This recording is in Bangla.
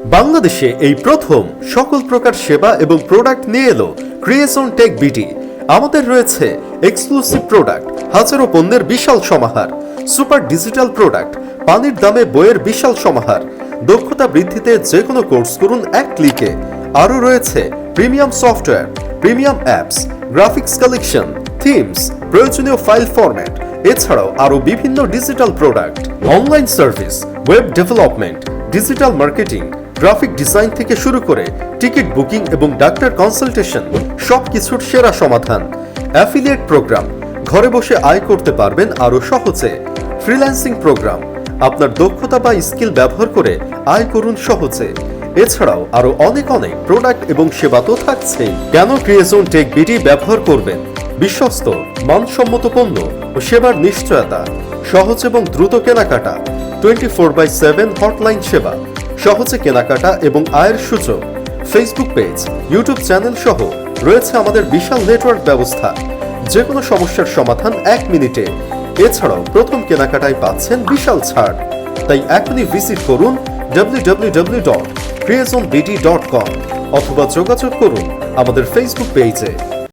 বাংলাদেশে এই প্রথম সকল প্রকার সেবা এবং প্রোডাক্ট নিয়ে এলো ক্রিয়েশন টেক বিডি। আমাদের রয়েছে এক্সক্লুসিভ প্রোডাক্ট, হাজারো পণ্যের বিশাল সমাহার, সুপার ডিজিটাল প্রোডাক্ট, পানির দামে বইয়ের বিশাল সমাহার, দক্ষতা বৃদ্ধিতে যে কোনো কোর্স করুন এক ক্লিকে। আরও রয়েছে premium software, premium apps, graphics collection, themes, প্রয়োজনীয় ফাইল ফরম্যাট, এছাড়াও আরও বিভিন্ন digital product, online service, web development, digital marketing, graphic design থেকে শুরু করে টিকিট বুকিং এবং ডাক্তার কনসালটেশন, সবকিছুর সেরা সমাধান। অ্যাফিলিয়েট প্রোগ্রাম, ঘরে বসে আয় করতে পারবেন আরও সহজে। ফ্রিল্যান্সিং প্রোগ্রাম, আপনার দক্ষতা বা স্কিল ব্যবহার করে আয় করুন সহজে। এছাড়াও আরো অনেক প্রোডাক্ট এবং সেবা তো থাকছেই। কেন ক্রিয়েশন টেক বিডি ব্যবহার করবেন? বিশ্বস্ত, মানসম্মত পণ্য ও সেবার নিশ্চয়তা, সহজ এবং দ্রুত কেনাকাটা, 24/7 হটলাইন সেবা, সহজে কেনাকাটা এবং আয়ের সুযোগ, ফেসবুক পেজ, ইউটিউব চ্যানেল সহ রয়েছে আমাদের বিশাল নেটওয়ার্ক ব্যবস্থা। যে কোনো সমস্যার সমাধান 1 মিনিটে। এছাড়াও প্রথম কেনাকাটায় পাচ্ছেন বিশাল ছাড়। তাই এখনই ভিজিট করুন www.creationbd.com অথবা যোগাযোগ করুন আমাদের ফেসবুক পেজে।